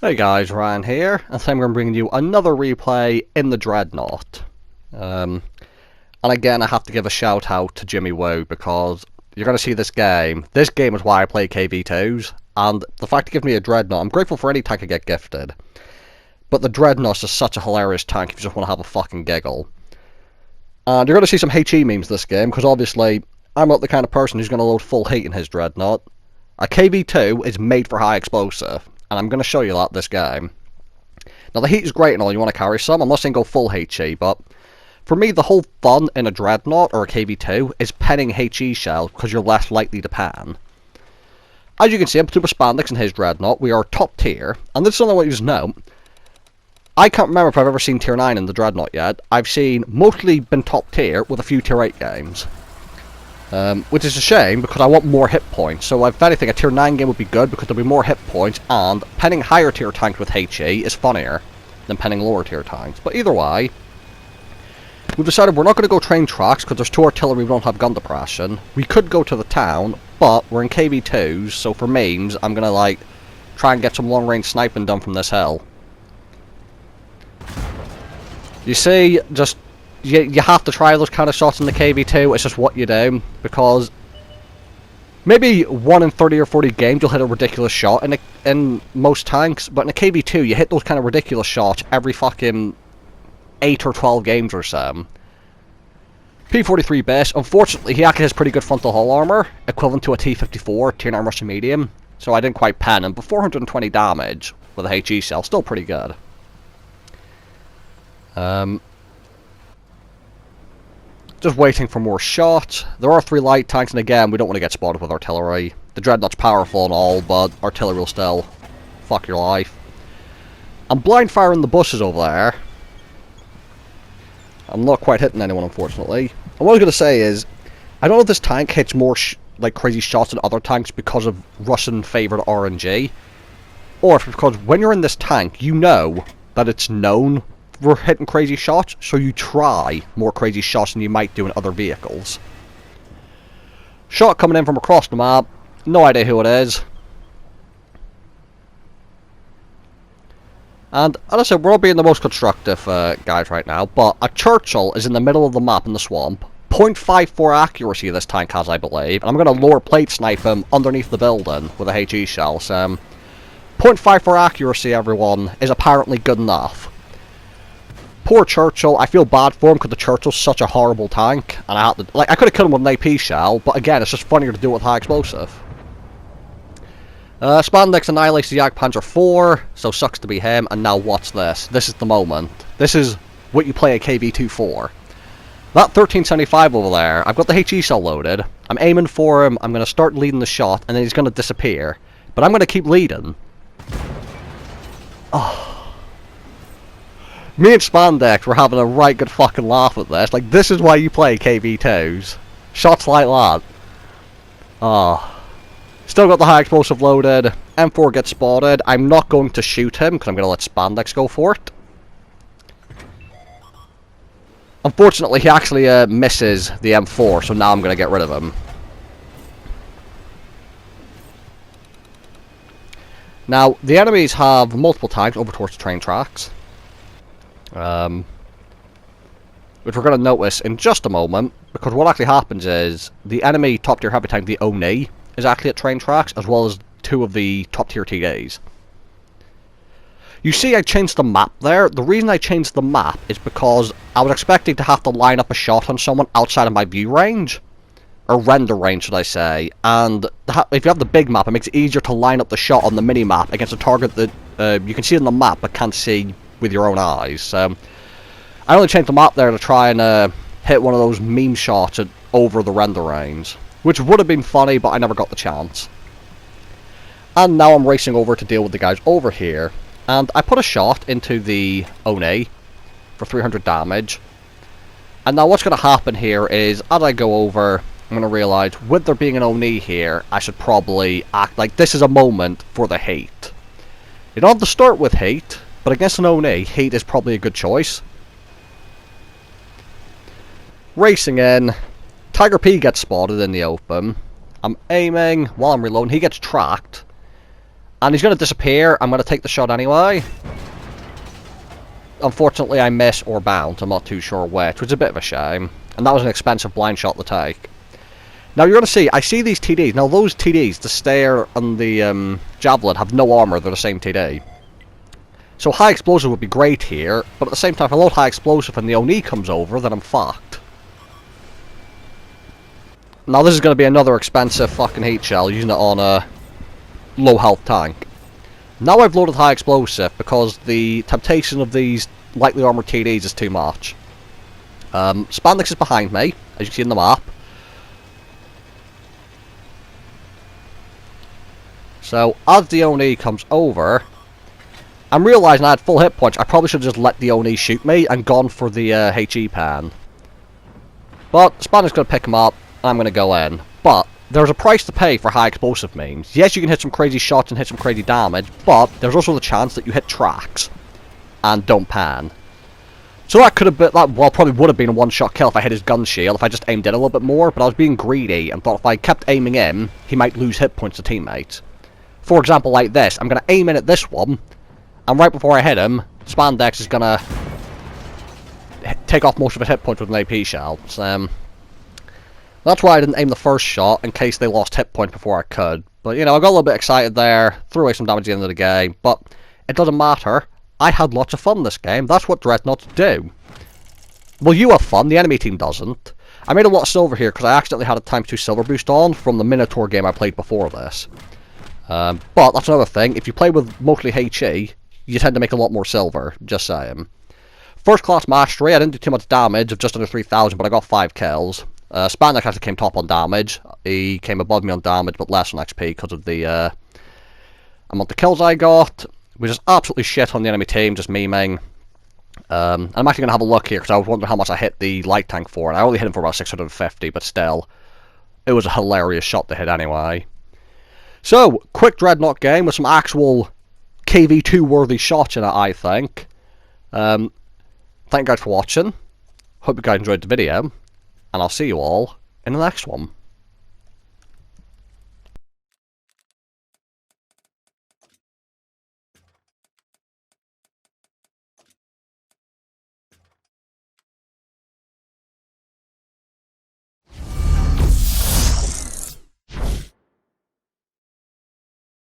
Hey guys, Ryan here, and today I'm going to bring you another replay in the Dreadnought. And again, I have to give a shout out to Jimmy Woo because you're going to see this game. This game is why I play KV2s, and the fact he gives me a Dreadnought, I'm grateful for any tank I get gifted. But the Dreadnought is such a hilarious tank if you just want to have a fucking giggle. And you're going to see some HE memes this game, because obviously, I'm not the kind of person who's going to load full heat in his Dreadnought. A KV2 is made for high explosive. And I'm going to show you that this game. Now the heat is great and all, you want to carry some. I'm not saying go full HE, but for me the whole fun in a Dreadnought or a KV2 is penning HE shells because you're less likely to pan. As you can see, I'm super spandex in his Dreadnought. We are top tier, and this is something I want you to know. I can't remember if I've ever seen tier 9 in the Dreadnought yet. I've seen mostly been top tier with a few tier 8 games. Which is a shame because I want more hit points, so if anything a tier 9 game would be good because there'll be more hit points, and penning higher tier tanks with HE is funnier than penning lower tier tanks. But either way, we've decided we're not going to go train tracks because there's 2 artillery, we don't have gun depression. We could go to the town, but we're in KV2s, so for memes I'm going to try and get some long range sniping done from this hill. You see, just you have to try those kind of shots in the KV2, it's just what you do, because maybe 1 in 30 or 40 games you'll hit a ridiculous shot in most tanks, but in a KV2 you hit those kind of ridiculous shots every fucking 8 or 12 games or so. P43 base, unfortunately he actually has pretty good frontal hull armor, equivalent to a T54, tier 9 Russian medium, so I didn't quite pen him, but 420 damage with a HE cell, still pretty good. Just waiting for more shots. There are 3 light tanks, and again, we don't want to get spotted with artillery. The Dreadnought's powerful and all, but artillery will still fuck your life. I'm blind firing the bushes over there. I'm not quite hitting anyone, unfortunately. And what I was going to say is, I don't know if this tank hits more crazy shots than other tanks because of Russian-favoured RNG, or if it's because when you're in this tank, you know that it's known we're hitting crazy shots, so you try more crazy shots than you might do in other vehicles. Shot coming in from across the map, no idea who it is. And as I said, we're all being the most constructive guys right now, but a Churchill is in the middle of the map in the swamp. 0.54 accuracy this tank has, I believe, and I'm going to lower plate snipe him underneath the building with a HE shell, so 0.54 accuracy, everyone, is apparently good enough. Poor Churchill, I feel bad for him because the Churchill's such a horrible tank, and I had to, I could have killed him with an AP shell, but again, it's just funnier to do it with high explosive. Spandex annihilates the Jagdpanzer 4, so sucks to be him, and now what's this? This is the moment. This is what you play a KV2 for. That 1375 over there, I've got the HE cell loaded, I'm aiming for him, I'm going to start leading the shot, and then he's going to disappear. But I'm going to keep leading. Oh. Me and Spandex were having a right good fucking laugh at this. This is why you play KV2s. Shots like that. Oh. Still got the high explosive loaded. M4 gets spotted. I'm not going to shoot him because I'm going to let Spandex go for it. Unfortunately, he actually misses the M4, so now I'm going to get rid of him. Now, the enemies have multiple tanks over towards the train tracks. Which we're going to notice in just a moment, because what actually happens is the enemy top tier heavy tank, the Oni, is actually at train tracks, as well as 2 of the top tier TDs. You see I changed the map there. The reason I changed the map is because I was expecting to have to line up a shot on someone outside of my view range, or render range should I say, and if you have the big map it makes it easier to line up the shot on the mini map against a target that you can see on the map but can't see with your own eyes. I only changed the map there to try and hit one of those meme shots over the render range, which would have been funny, but I never got the chance. And now I'm racing over to deal with the guys over here, and I put a shot into the Oni for 300 damage. And now what's going to happen here is, as I go over, I'm going to realise, with there being an Oni here, I should probably act like this is a moment for the hate. You don't have to start with hate, but against an Oni, heat is probably a good choice. Racing in, Tiger P gets spotted in the open. I'm aiming while I'm reloading, he gets tracked. And he's going to disappear. I'm going to take the shot anyway. Unfortunately, I miss or bounce. I'm not too sure which is a bit of a shame. And that was an expensive blind shot to take. Now you're going to see, I see these TDs. Now those TDs, the Stare and the Javelin, have no armor. They're the same TD. So high explosive would be great here, but at the same time, if I load high explosive and the Oni comes over, then I'm fucked. Now this is going to be another expensive fucking heat shell, using it on a low health tank. Now I've loaded high explosive because the temptation of these lightly armored TDs is too much. Spandex is behind me, as you can see in the map. So as the Oni comes over, I'm realising I had full hit points. I probably should have just let the Oni shoot me and gone for the HE pan. But Spandex going to pick him up, and I'm going to go in. But there's a price to pay for high explosive means. Yes, you can hit some crazy shots and hit some crazy damage, but there's also the chance that you hit tracks and don't pan. So that could have been, probably would have been a one-shot kill if I hit his gun shield, if I just aimed in a little bit more, but I was being greedy and thought if I kept aiming in, he might lose hit points to teammates. For example, like this, I'm going to aim in at this one, and right before I hit him, Spandex is going to take off most of his hit points with an AP shell. So, that's why I didn't aim the first shot, in case they lost hit points before I could. But, you know, I got a little bit excited there, threw away some damage at the end of the game, but it doesn't matter. I had lots of fun this game. That's what Dreadnoughts do. Well, you have fun, the enemy team doesn't. I made a lot of silver here because I accidentally had a ×2 silver boost on from the Minotaur game I played before this. But that's another thing, if you play with mostly HE, you tend to make a lot more silver, just saying. First class mastery, I didn't do too much damage, of just under 3,000, but I got 5 kills. Spandex actually came top on damage. He came above me on damage, but less on XP because of the amount of kills I got. We just absolutely shit on the enemy team, just memeing. I'm actually going to have a look here, because I was wondering how much I hit the light tank for, and I only hit him for about 650, but still, it was a hilarious shot to hit anyway. So, quick Dreadnought game with some actual KV2 worthy shots in it, I think. Thank you guys for watching. Hope you guys enjoyed the video, and I'll see you all in the next one.